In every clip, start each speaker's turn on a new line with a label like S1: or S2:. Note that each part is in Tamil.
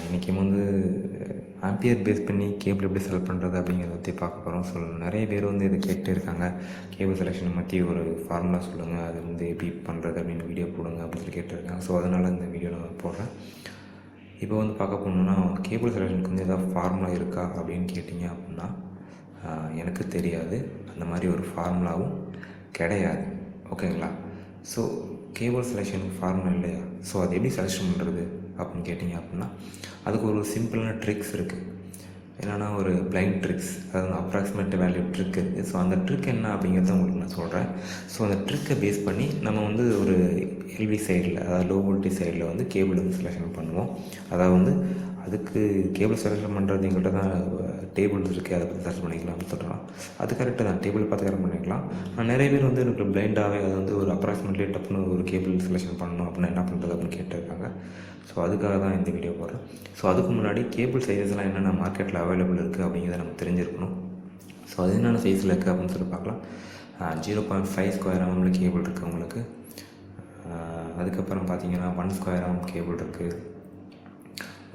S1: இன்றைக்கி வந்து ஆம்பியர் பேஸ் பண்ணி கேபிள் எப்படி செலக்ட் பண்ணுறது அப்படிங்கிறத பற்றி பார்க்க போகிறோம். ஸோ நிறைய பேர் வந்து இதை கேட்டு இருக்காங்க, கேபிள் செலெக்ஷனை பற்றி ஒரு ஃபார்முலா சொல்லுங்கள், அது வந்து எப்படி பண்ணுறது அப்படின்னு வீடியோ போடுங்க அப்படின்னு சொல்லி கேட்டிருக்காங்க. ஸோ அதனால் இந்த வீடியோ நான் போடுறேன். இப்போ வந்து பார்க்க போனோம்னா கேபிள் செலெக்ஷனுக்கு வந்து எதாவது ஃபார்முலா இருக்கா அப்படின்னு கேட்டிங்க அப்படின்னா எனக்கு தெரியாது. அந்த மாதிரி ஒரு ஃபார்முலாவும் கிடையாது. ஓகேங்களா? ஸோ கேபிள் செலெக்ஷனுக்கு ஃபார்முலா இல்லையா? ஸோ அது எப்படி செலெக்ஷன் பண்ணுறது அப்படின்னு கேட்டிங்க அப்படின்னா அதுக்கு ஒரு சிம்பிளான ட்ரிக்ஸ் இருக்குது. என்னென்னா ஒரு பிளைண்ட் ட்ரிக்ஸ், அதாவது அப்ராக்சிமேட் வேல்யூ ட்ரிக் இருக்குது. ஸோ அந்த ட்ரிக் என்ன அப்படிங்கிறத உங்களுக்கு நான் சொல்கிறேன். ஸோ அந்த ட்ரிக்கை பேஸ் பண்ணி நம்ம வந்து ஒரு எல்வி சைடில், அதாவது லோ வோல்டேஜ் சைடில் வந்து கேபிள் வந்து செலெக்ஷன் பண்ணுவோம். அதாவது வந்து அதுக்கு கேபிள் செலெக்ஷன் பண்ணுறது எங்கள்கிட்ட தான் டேபிள் இருக்குது, அதை பற்றி சர்ச் பண்ணிக்கலாம்னு சொல்கிறோம். அது கரெக்டு தான், டேபிள் பார்த்து கரெக்ட் பண்ணிக்கலாம். ஆனால் நிறைய பேர் வந்து எனக்கு பிளைண்டாகவே அதை வந்து ஒரு அப்ராக்சிமேட்லி டப்புன்னு ஒரு கேபிள் செலெக்ஷன் பண்ணணும் அப்படின்னா என்ன பண்ணுறது அப்படின்னு கேட்டிருக்காங்க. ஸோ அதுக்காக தான் இந்த வீடியோ போடுறேன். ஸோ அதுக்கு முன்னாடி கேபிள் சைஸஸ்லாம் என்னென்ன மார்க்கெட்டில் அவைலபிள் இருக்குது அப்படிங்கிறத நம்ம தெரிஞ்சிருக்கணும். ஸோ அது என்னென்ன சைஸில் இருக்குது அப்படின்னு சொல்லி பார்க்கலாம். 0.5 ஸ்கொயர் எம்எம்ல கேபிள் இருக்குது உங்களுக்கு. அதுக்கப்புறம் பார்த்தீங்கன்னா 1 ஸ்கொயர் எம்எம் கேபிள் இருக்குது,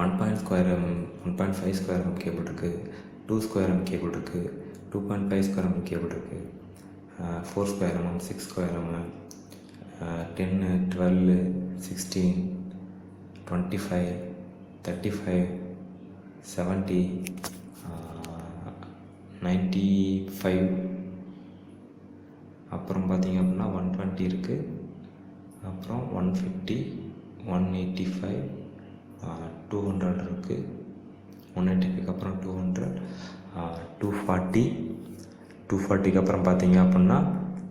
S1: 1.5 ஸ்கொயர் எம்எம் கேபிள் இருக்குது, 2 ஸ்கொயர் எம்எம் கேபிள் இருக்குது, 2.5 ஸ்கொயர் எம்எம் கேபிள் இருக்குது, 4 ஸ்கொயர் எம்எம், 6 ஸ்கொயர் எம்எம், 10, 12, 16, 25, 35, 70, 95, அப்புறம் பார்த்திங்க அப்படின்னா 120 இருக்குது, அப்புறம் 150, 185, 200 இருக்குது, 185க்கு அப்புறம் 200, 240க்கு அப்புறம் பார்த்திங்க அப்படின்னா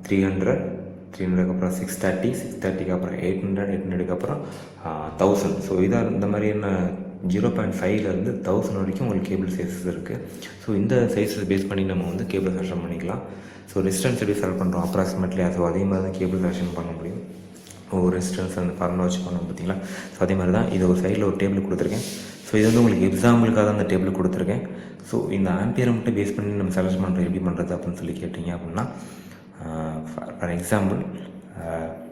S1: 300க்கு அப்புறம் 630க்கு அப்புறம் 800க்கு அப்புறம் 1000. ஸோ இதாக இந்த மாதிரியான 0.5லேருந்து 1000 வரைக்கும் உங்களுக்கு கேபிள் சைஸஸ் இருக்குது. ஸோ இந்த சைஸஸ் பேஸ் பண்ணி நம்ம வந்து கேபிள் செலெக்ஷன் பண்ணிக்கலாம். ஸோ ரெசிஸ்டன்ஸ் எப்படி செலக்ட் பண்ணுறோம் அப்ராக்சிமேட்லி, ஸோ அதே மாதிரி தான் கேபிள் செலெக்ஷன் பண்ண முடியும். ஒரு ரெசிஸ்டன்ஸ் அந்த ஃபார்முலா வச்சு பண்ணோம் பார்த்தீங்களா? ஸோ அதே மாதிரி தான் இது ஒரு சைடில் ஒரு டேபிள் கொடுத்துருக்கேன். ஸோ இது வந்து உங்களுக்கு எக்ஸாம்பிளுக்காக தான் அந்த டேபிள் கொடுத்துருக்கேன். ஸோ இந்த ஆம்பியரை மட்டும் பேஸ் பண்ணி நம்ம செலக்ட் பண்ணுறது எப்படி பண்ணுறது அப்படின்னு சொல்லி கேட்டிங்க அப்படின்னா, ஃபார் எக்ஸாம்பிள்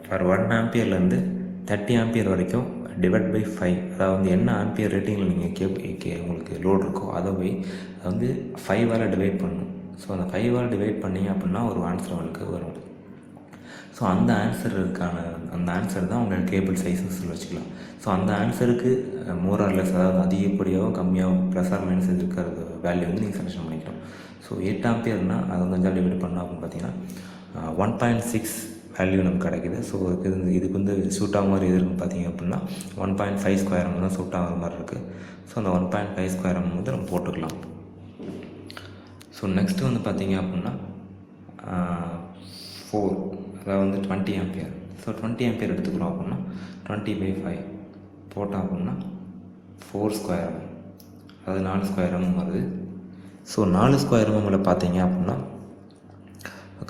S1: ஃபார் 1 ஆம்பியர்லேருந்து 30 ஆம்பியர் வரைக்கும் டிவைட் பை 5, அதாவது என்ன ஆம்பியர் ரேட்டிங்கில் நீங்கள் உங்களுக்கு லோடு இருக்கோ அதை போய் அதை வந்து 5ஆல் டிவைட் பண்ணணும். ஸோ அந்த 5ஆல் டிவைட் பண்ணிங்க அப்படின்னா ஒரு ஆன்சர் உங்களுக்கு வரும். ஸோ அந்த ஆன்சர் தான் உங்கள் கேபிள் சைஸஸ் வச்சுக்கலாம். ஸோ அந்த ஆன்சருக்கு மோர் ஆர் லெஸ், அதாவது அதிகப்படியாகவும் கம்மியாகவும் ப்ளஸ் ஆர் மைனஸ் இருக்கிற வேல்யூ வந்து நீங்கள் செலெக்ஷன் பண்ணிக்கலாம். ஸோ 8 ஆம்பியர்னால் அதை 5ஆல் டிவைட் பண்ணோம் அப்படின்னு பார்த்தீங்கன்னா 1.6 வேல்யூ நமக்கு கிடைக்கிது. ஸோ இதுக்கு வந்து சூட் ஆகிற மாதிரி எது இருக்குன்னு பார்த்தீங்க அப்படின்னா 1.5 ஸ்கொயர் எம் தான் சூட் ஆகிற மாதிரி இருக்குது. ஸோ அந்த 1.5 ஸ்கொயர் எம் வந்து நம்ம போட்டுக்கலாம். ஸோ நெக்ஸ்ட்டு வந்து பார்த்தீங்க அப்படின்னா 4, அதாவது வந்து 20 ஆம்பியர். ஸோ 20 ஆம்பியர் எடுத்துக்கிறோம் அப்படின்னா 20/5 போட்டோம் அப்படின்னா 4 ஸ்கொயர் எம், அதாவது 4 ஸ்கொயர் எம் வருது. ஸோ 4 ஸ்கொயர் எம்மில் பார்த்தீங்க அப்படின்னா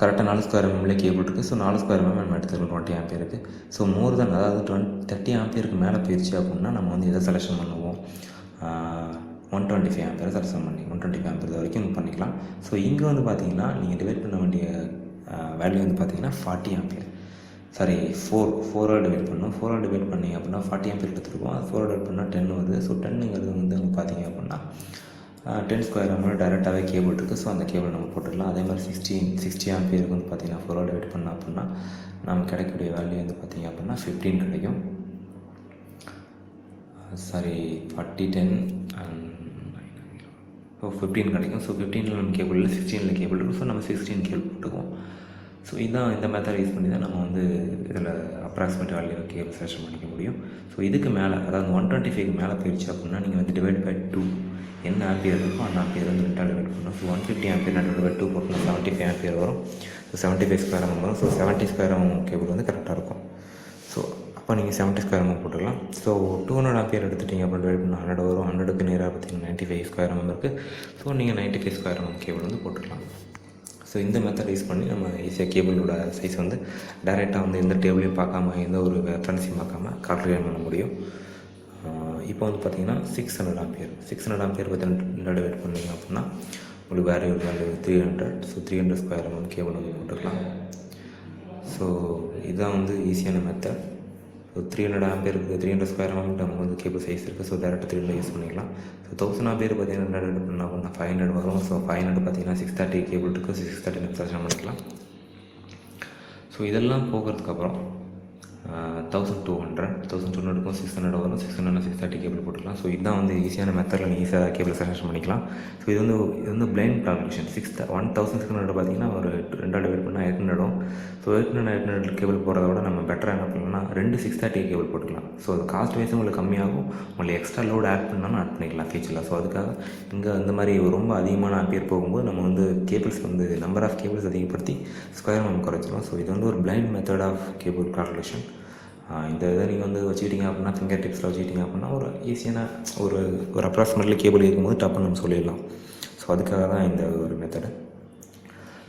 S1: கரெக்டாக 4 ஸ்கொயர் எம்எம்ல கேபிள் இருக்குது. ஸோ 4 ஸ்கொயர் எம்எம் நம்ம எடுத்துக்கலாம் 20 ஆம்பியருக்கு. ஸோ மோர் தென், அதாவது 30 ஆம்பியருக்கு மேலே போயிடுச்சு அப்படின்னா நம்ம வந்து எதை செலெக்ஷன் பண்ணுவோம், 125 ஆம்பியரை செலெக்ஷன் பண்ணி 125 ஆம்பியர் வரைக்கும் நம்ம பண்ணிக்கலாம். ஸோ இங்கே வந்து பார்த்தீங்கன்னா நீங்கள் டிவைட் பண்ண வேண்டிய வேல்யூ வந்து பார்த்தீங்கன்னா 40 ஆம்பியர், சாரி 4ஆல் டிவைட் பண்ணணும். 4ஆல் டிவைட் பண்ணிங்க அப்படின்னா 40 ஆம்பியர் எடுத்துருக்கோம். அது 4ஆல் டிவைட் பண்ணால் 10 வருது. ஸோ 10ங்கிறது வந்து பார்த்தீங்க அப்படின்னா 10 ஸ்கொயர் எம்எல் டேரெக்டாகவே கேபிள் இருக்குது. ஸோ அந்த கேபிள் நம்ம போட்டுக்கலாம். அதே மாதிரி 60 ஆம்பியருக்கு வந்து பார்த்திங்கன்னா 4ஆல் டிவைட் பண்ணோம் அப்படின்னா நமக்கு கிடைக்கக்கூடிய வேல்யூ வந்து பார்த்திங்க அப்படின்னா 15 கிடைக்கும். சாரி 40, 10 அண்ட் 15 கிடைக்கும். ஸோ 15ல் நம்ம கேபிள் இல்லை, 16ல் கேபிள் இருக்குது. ஸோ நம்ம 16 கேபிள் போட்டுக்குவோம். ஸோ இதுதான் இந்த மெத்தட் யூஸ் பண்ணி தான் நம்ம வந்து இதில் அப்ராக்சிமேட் வேல்யூ கேபிள் செலெக்ஷன் பண்ணிக்க முடியும். ஸோ இதுக்கு மேலே, அதாவது 125க்கு மேலே போயிடுச்சு அப்படின்னா நீங்கள் வந்து டிவைட் பை 2, என்ன ஆம்பியர் இருக்கோ அந்த ஆம்பியர் வந்து 2ஆல் டிவைட் பண்ணணும். ஸோ 150 ஆம்பியர் டிவைட் பை 2 போட்டோம்னா 75 ஆம்பியர் வரும். ஸோ 75 ஸ்கொயர் எம் வரும். ஸோ 70 ஸ்கொயர் எம் கேபிள் வந்து கரெக்டாக இருக்கும். ஸோ அப்போ நீங்கள் 70 ஸ்கொயர் எம் போட்டுக்கலாம். ஸோ 200 ஆம்பியர் எடுத்துட்டிங்க அப்படின்னு டிவைட் பண்ணால் 100 வரும். 100க்கு நேராக பார்த்தீங்கன்னா 95 ஸ்கொயர் எம் இருக்குது. ஸோ நீங்கள் 95 ஸ்கொயர் எம் கேபிள் வந்து போட்டுக்கலாம். ஸோ இந்த மெத்தட் யூஸ் பண்ணி நம்ம ஈஸியாக கேபிளோட சைஸ் வந்து டைரெக்டாக வந்து எந்த டேபிளையும் பார்க்காம, எந்த ஒரு ரெஃபரன்ஸையும் பார்க்காம கால்குலேட் பண்ண முடியும். இப்போ வந்து பார்த்திங்கன்னா 600 ஆம்பியர் பற்றி 2 டிவைட் பண்ணிங்க அப்படின்னா உங்களுக்கு வேறு ஒரு value 300. So 300 square M cable வந்து போட்டுக்கலாம். ஸோ இதுதான் வந்து ஈஸியான மெத்தட். ஸோ 300 ஆம்பியர் இருக்குது, 300 ஸ்கொயர் எம்எம் நமக்கு வந்து கேபிள் சைஸ் இருக்குது. ஸோ டேரெக்டாக 300 யூஸ் பண்ணிக்கலாம். ஸோ 1000 ஆம்பியர் பார்த்தீங்கன்னா என்ன பண்ணால் 500 வரும். ஸோ 500 பார்த்தீங்கன்னா 630 கேபிள் இருக்குது. 630 இன்ஸ்டாலேஷன் பண்ணிக்கலாம். ஸோ இதெல்லாம் போகிறதுக்கப்புறம் 1200க்கும் 600 வரும். 600 630 கேபிள் போட்டுக்கலாம். ஸோ இதுதான் வந்து ஈஸியான மெத்தடில் நீங்கள் ஈஸியாக கேபிள் செலக்ஷன் பண்ணிக்கலாம். ஸோ இது வந்து பிளைண்ட் கால்குலேஷன். 1600 பார்த்தீங்கன்னா ஒரு 2 டிவைட் பண்ணால் 800 வரும். ஸோ 800 கேபிள் போகிறத விட நம்ம பெட்டராக என்ன பண்ணலாம்னா 2 630 கேபிள் போட்டுக்கலாம். ஸோ அது காஸ்ட் வைஸ் உங்களுக்கு கம்மியாகும். உங்களுக்கு எக்ஸ்ட்ரா லோடு ஆட் பண்ணாலும் ஆட் பண்ணிக்கலாம் ஃபியூச்சரில். ஸோ அதுக்காக இங்கே இந்த மாதிரி ரொம்ப அதிகமான ஆம்பியர் போகும்போது நம்ம வந்து கேபிள்ஸ் வந்து நம்பர் ஆஃப் கேபிள்ஸ் அதிகப்படுத்தி ஸ்கொயர் எம்எம் குறைச்சிடும். ஸோ இது வந்து ஒரு blind method of cable calculation. இந்த இதை நீங்கள் வந்து வச்சுக்கிட்டீங்க அப்படின்னா ஃபிங்கர் டிப்ஸில் வச்சுக்கிட்டீங்க அப்படின்னா ஒரு ஈஸியான ஒரு அப்ராக்சிமேட்லி கேபிள் இருக்கும்போது டப்புன்னு நம்ம சொல்லிடலாம். ஸோ அதுக்காக தான் இந்த ஒரு மெத்தடு.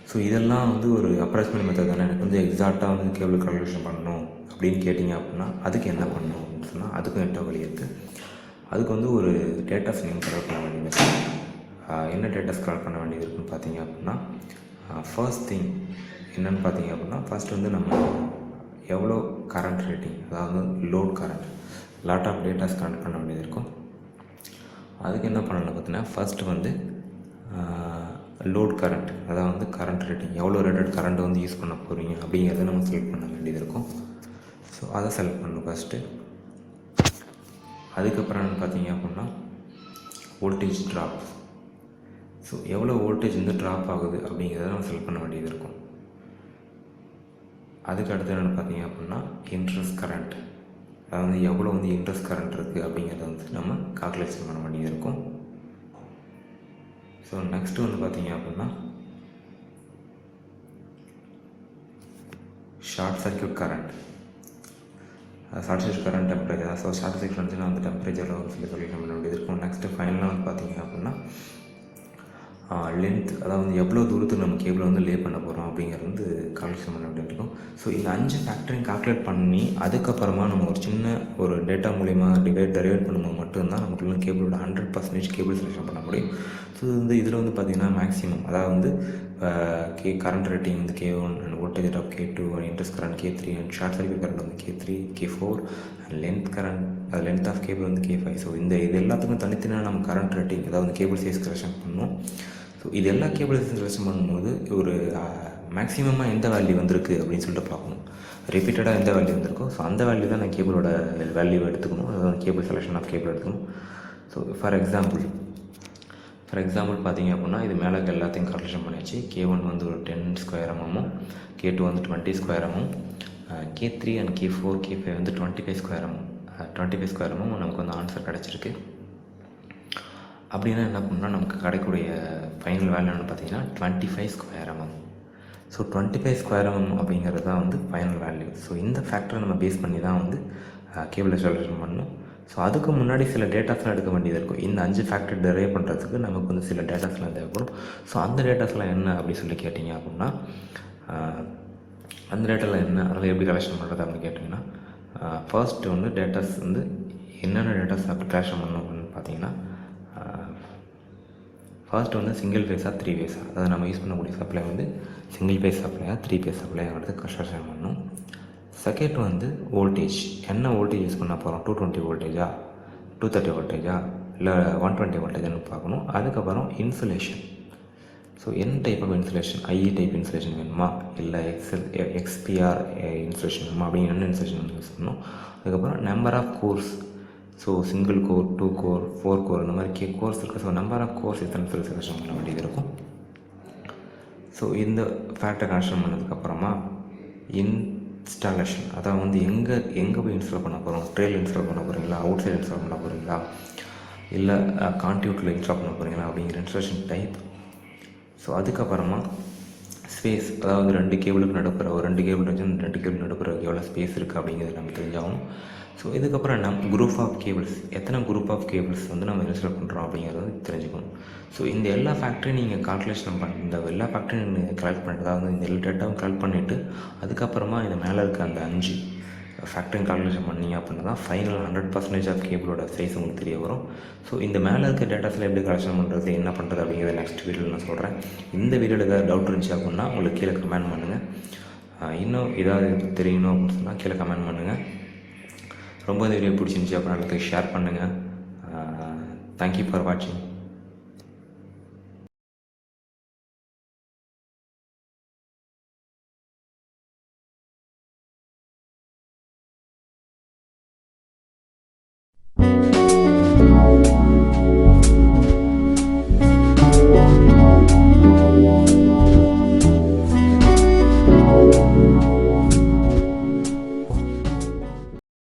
S1: ஸோ இதெல்லாம் வந்து ஒரு அப்ராக்சிமேட் மெத்தட் தானே. எனக்கு வந்து எக்ஸாக்டாக வந்து கேபிள் கால்குலேஷன் பண்ணணும் அப்படின்னு கேட்டிங்க அப்படின்னா அதுக்கு என்ன பண்ணணும் அப்படின்னு சொன்னால் அதுக்கும் எட்ட வழி இருக்குது. அதுக்கு வந்து ஒரு டேட்டாஸ் நீங்கள் கலெக்ட் பண்ண வேண்டியது. என்ன டேட்டாஸ் கலெக்ட் பண்ண வேண்டியது இருக்குன்னு பார்த்தீங்க அப்படின்னா ஃபர்ஸ்ட் திங் என்னென்னு பார்த்தீங்க அப்படின்னா ஃபர்ஸ்ட் வந்து நம்ம எவ்வளோ கரண்ட் ரேட்டிங், அதாவது load current, lot of datas connect பண்ண வேண்டியது இருக்கும். அதுக்கு என்ன பண்ணணும் பார்த்தீங்கன்னா ஃபஸ்ட்டு வந்து லோட் கரண்ட், அதாவது வந்து கரண்ட் ரேட்டிங், எவ்வளோ ரேட்டட் கரண்ட் வந்து யூஸ் பண்ண போகிறீங்க அப்படிங்கிறத நம்ம செலக்ட் பண்ண வேண்டியது இருக்கும். ஸோ அதை செலக்ட் பண்ணணும் ஃபஸ்ட்டு. அதுக்கப்புறம் பார்த்தீங்க அப்படின்னா வோல்டேஜ் ட்ராப். ஸோ எவ்வளோ வோல்டேஜ் வந்து ட்ராப் ஆகுது அப்படிங்கிறத நம்ம செலக்ட் பண்ண வேண்டியது இருக்கும். அதுக்கு அடுத்து என்னென்னு பார்த்தீங்க அப்படின்னா இன்ட்ரெஸ்ட் கரண்ட், அதாவது எவ்வளோ வந்து இன்ட்ரெஸ்ட் கரண்ட் இருக்குது அப்படிங்கிறத வந்து நம்ம கால்குலேஷன் பண்ண வேண்டியது இருக்கும். ஸோ நெக்ஸ்ட்டு வந்து பார்த்தீங்க அப்படின்னா short circuit current. Short circuit current temperature. So short circuit வந்துச்சுன்னா வந்து டெம்பரேச்சரில் ஒரு சில சொல்யூஷன் பண்ண வேண்டியது இருக்கும். நெக்ஸ்ட்டு ஃபைனலாக வந்து பார்த்தீங்க அப்படின்னா லென்த், அதாவது வந்து எவ்வளோ தூரத்துக்கு நம்ம கேபிளை வந்து லே பண்ண போகிறோம் அப்படிங்கிறது வந்து கால்குலேஷன் பண்ண வேண்டியது இருக்கும். ஸோ இந்த 5 ஃபேக்டரையும் கால்குலேட் பண்ணி அதுக்கப்புறமா நம்ம ஒரு சின்ன ஒரு டேட்டா மூலிமா டெரிவேட் பண்ணும்போது மட்டும்தான் நமக்குள்ள கேபிளோட 100% கேபிள் செலக்ஷன் பண்ண முடியும். ஸோ வந்து இதில் வந்து பார்த்திங்கன்னா மேக்ஸிமம், அதாவது வந்து கரண்ட் ரேட்டிங் வந்து K1 and voltage of K2 and interest current K3 and short circuit current வந்து K3 K4 and length of cable வந்து K5. ஸோ இது எல்லாத்துக்கும் தனித்தனியாக நம்ம கரண்ட் ரேட்டிங், அதாவது கேபிள் சைஸ் செலக்ஷன் பண்ணணும். ஸோ இது எல்லா கேபிள் சைஸ் செலக்ஷன் பண்ணும்போது ஒரு மேக்ஸிமமாக எந்த வேல்யூ வந்திருக்கு அப்படின்னு சொல்லிட்டு பார்க்கணும். ரிப்பீட்டடாக எந்த வேல்யூ வந்திருக்கோ ஸோ அந்த வேல்யூ தான் நான் கேபிளோட வேல்யூ எடுத்துக்கணும், அதாவது கேபிள் செலக்ஷன் ஆஃப் கேபிள் எடுத்துக்கணும். ஸோ ஃபார் எக்ஸாம்பிள் பார்த்தீங்க அப்படின்னா இது மேலே எல்லாத்தையும் கால்குலேஷன் பண்ணியாச்சு. K1 வந்து ஒரு 10 ஸ்கொயர் எம்எம்மும், K2 வந்து 20 square MM, K3 and K4 K5 வந்து 25 ஸ்கொயர் எம்எம். 25 ஸ்கொயர் எம்எம் நமக்கு வந்து ஆன்சர் கிடச்சிருக்கு. அப்படின்னா என்ன பண்ணால் நமக்கு கிடைக்கக்கூடிய ஃபைனல் வேல்யூன்னு பார்த்தீங்கன்னா 25 square MM. So 25 square MM அப்படிங்கிறது தான் வந்து ஃபைனல் வேல்யூ. ஸோ இந்த ஃபேக்டரை நம்ம பேஸ் பண்ணி தான் வந்து கேபிளை செலக்ஷன் பண்ணணும். ஸோ அதுக்கு முன்னாடி சில டேட்டாஸ்லாம் எடுக்க வேண்டியது இருக்கும். இந்த 5 ஃபேக்டர் டெரைவ் பண்ணுறதுக்கு நமக்கு வந்து சில டேட்டாஸ்லாம் தேவைப்படும். ஸோ அந்த டேட்டாஸ்லாம் என்ன அப்படின்னு சொல்லி கேட்டிங்க அப்படின்னா அந்த டேட்டாவில் என்ன, அதில் எப்படி கலெக்ஷன் பண்ணுறது அப்படின்னு கேட்டிங்கன்னா ஃபர்ஸ்ட்டு வந்து டேட்டாஸ் வந்து என்னென்ன டேட்டாஸ் கலெக்ஷன் பண்ணணும் அப்படின்னு பார்த்தீங்கன்னா ஃபர்ஸ்ட் வந்து சிங்கிள் ஃபேஸாக 3 ஃபேஸாக, அதாவது நம்ம யூஸ் பண்ணக்கூடிய சப்ளை வந்து சிங்கிள் ஃபேஸ் சப்ளையாக 3 ஃபேஸ் சப்ளையாக கன்ஸ்ட்ரக்ஷன் பண்ணணும். செகண்ட் வந்து வோல்டேஜ், என்ன வோல்டேஜ் யூஸ் பண்ண போகிறோம், 220 வோல்டேஜா 230 வோல்டேஜா இல்லை 120 வோல்டேஜ்னு பார்க்கணும். அதுக்கப்புறம் இன்சுலேஷன். ஸோ என்ன type of insulation, IE type insulation வேணுமா இல்லை எக்ஸ்பிஆர் இன்சுலேஷன் வேணுமா அப்படின்னு என்ன இன்சுலேஷன் வந்து யூஸ் பண்ணணும். அதுக்கப்புறம் number of cores, so single core, 2 core, 4 core இந்த மாதிரி கோர்ஸ் இருக்குது. ஸோ நம்பர் ஆஃப் கோர்ஸ் எத்தனை சொல்லி செலக்ஷன் பண்ண வேண்டியது இருக்கும். ஸோ இந்த ஃபேக்டர் கனெக்ஷன் பண்ணதுக்கப்புறமா இன்ஸ்டாலேஷன், அதாவது வந்து எங்கே போய் இன்ஸ்டால் பண்ண போகிறோம், ட்ரெயில் இன்ஸ்டால் பண்ண போகிறீங்களா, அவுட் சைடு இன்ஸ்டால் பண்ண போகிறீங்களா இல்லை கான்டியூட்டில் இன்ஸ்டால் பண்ண போகிறீங்களா அப்படிங்கிற இன்ஸ்டாலேஷன் டைப். ஸோ அதுக்கப்புறமா ஸ்பேஸ், அதாவது 2 கேபிளுக்கு நடுப்புற ஒரு 2 கேபிள் வச்சு 2 கேபிள் நடுப்புற எவ்வளோ ஸ்பேஸ் இருக்குது அப்படிங்கிறது நமக்கு தெரிஞ்சாகும். ஸோ இதுக்கப்புறம் நம்ம குரூப் ஆஃப் கேபிள்ஸ், எத்தனை குரூப் ஆஃப் கேபிள்ஸ் வந்து நம்ம இன்ஸ்டால் பண்ணுறோம் அப்படிங்கிறது வந்து தெரிஞ்சுக்கணும். ஸோ இந்த எல்லா ஃபேக்டரியும் நீங்கள் கால்குலேஷன் இந்த எல்லா ஃபேக்டரியும் நீங்கள் கலெக்ட் பண்ணிட்டு, அதாவது இந்த எல்லா டேட்டாவும் கலெக்ட் பண்ணிவிட்டு அதுக்கப்புறமா இந்த மேலே இருக்க அந்த 5 ஃபேக்டரியும் கால்குலேஷன் பண்ணிங்க அப்படின்னா தான் ஃபைனல் 100% ஆஃப் கேபிளோட சைஸ் உங்களுக்கு தெரிய வரும். ஸோ இந்த மேலே இருக்க டேட்டாஸில் எப்படி கலெக்ஷன் பண்ணுறது, என்ன பண்ணுறது அப்படிங்கிறத நெக்ஸ்ட் வீடியோவில் நான் சொல்கிறேன். இந்த வீடியோவில் ஏதாவது டவுட் இருந்துச்சு அப்படின்னா உங்களுக்கு கீழே கமெண்ட் பண்ணுங்கள். இன்னும் ஏதாவது தெரியணும் அப்படின்னு சொன்னால் கீழே கமெண்ட் பண்ணுங்கள். ரொம்ப இந்த வீடியோ பிடிச்சிருந்துச்சி அப்படின்னா ஷேர் பண்ணுங்கள். தேங்க்யூ ஃபார் வாட்சிங்.